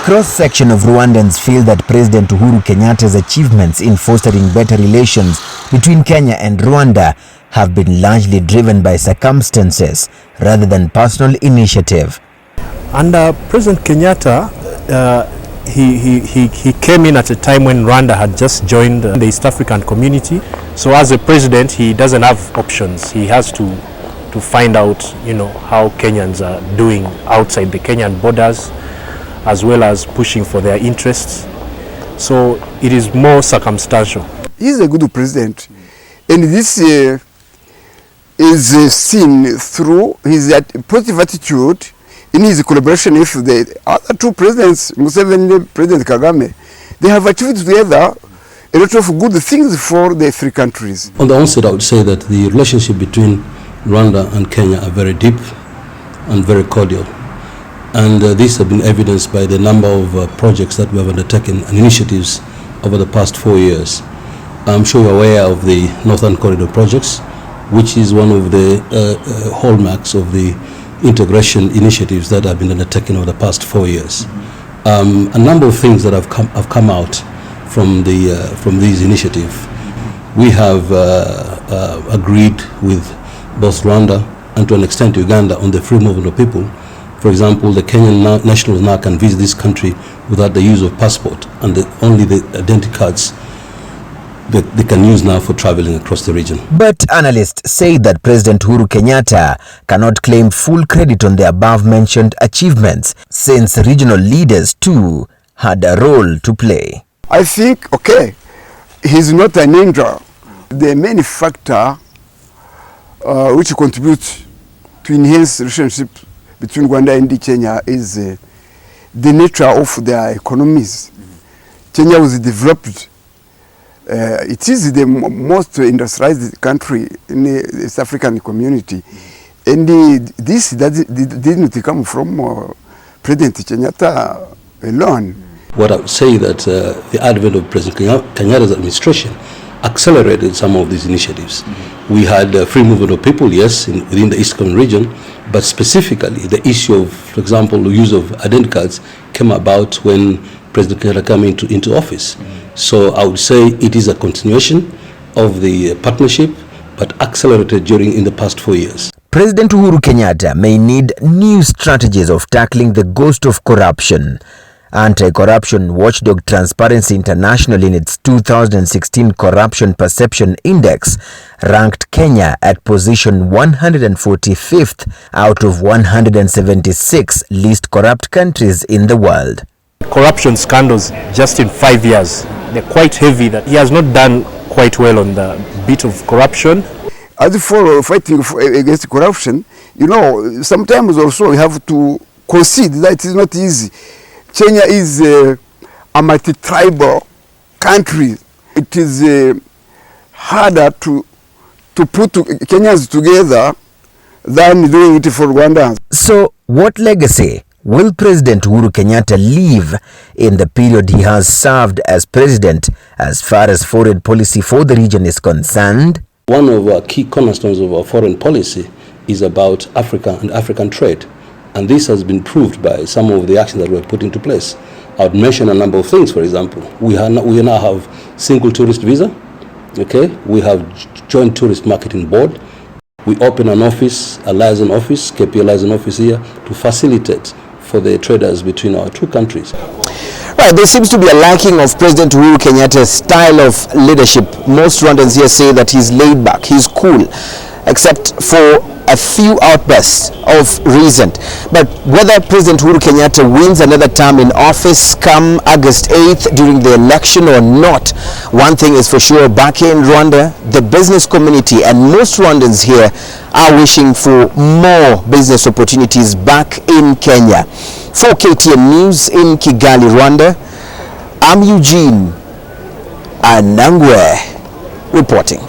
cross-section of Rwandans feel that President Uhuru Kenyatta's achievements in fostering better relations between Kenya and Rwanda have been largely driven by circumstances rather than personal initiative. Under President Kenyatta, he came in at a time when Rwanda had just joined the East African community. So as a president, he doesn't have options. He has to find out, how Kenyans are doing outside the Kenyan borders, as well as pushing for their interests. So it is more circumstantial. He's a good president, and this is seen through his positive attitude in his collaboration with the other two presidents, Museveni and President Kagame. They have achieved together a lot of good things for the three countries. On the onset, I would say that the relationship between Rwanda and Kenya are very deep and very cordial. And these have been evidenced by the number of projects that we have undertaken and initiatives over the past 4 years. I'm sure you're aware of the Northern Corridor projects, which is one of the hallmarks of the integration initiatives that have been undertaken over the past 4 years. A number of things that have come out from these initiatives. We have agreed with both Rwanda and to an extent Uganda on the free movement of people. For example, the Kenyan nationals now can visit this country without the use of passport, and only the identity cards that they can use now for traveling across the region. But analysts say that President Uhuru Kenyatta cannot claim full credit on the above-mentioned achievements, since regional leaders too had a role to play. I think, he's not an angel. The main factor which contributes to enhance relationship between Rwanda and Kenya is the nature of their economies. Kenya was developed. It is the most industrialized country in the East African community. And this didn't come from President Kenyatta alone. What I would say that the advent of President Kenyatta's administration accelerated some of these initiatives. We had free movement of people, yes, within the Eastern region, but specifically the issue of, for example, the use of identity cards came about when President Kenyatta came into office. So I would say it is a continuation of the partnership, but accelerated in the past 4 years. President Uhuru Kenyatta may need new strategies of tackling the ghost of corruption. Anti-corruption watchdog Transparency International in its 2016 Corruption Perception Index ranked Kenya at position 145th out of 176 least corrupt countries in the world. Corruption scandals just in 5 years, they're quite heavy. That he has not done quite well on the bit of corruption. As for fighting against corruption, sometimes also we have to concede that it is not easy. Kenya is a multi-tribal country. It is harder to put Kenyans together than doing it for Rwandans. So, what legacy will President Uhuru Kenyatta leave in the period he has served as president as far as foreign policy for the region is concerned? One of our key cornerstones of our foreign policy is about Africa and African trade. And this has been proved by some of the actions that were put into place. I would mention a number of things. For example, we now have single tourist visa. We have joint tourist marketing board. We open an office, a liaison office, KPA liaison office here, to facilitate for the traders between our two countries. Right, there seems to be a lacking of President Uhuru Kenyatta's style of leadership. Most Rwandans here say that he's laid back, he's cool, except for a few outbursts of reason. But whether President Uhuru Kenyatta wins another term in office come August 8th during the election or not, one thing is for sure: back here in Rwanda, the business community and most Rwandans here are wishing for more business opportunities back in Kenya. For KTN News in Kigali, Rwanda, I'm Eugene Anangwe reporting.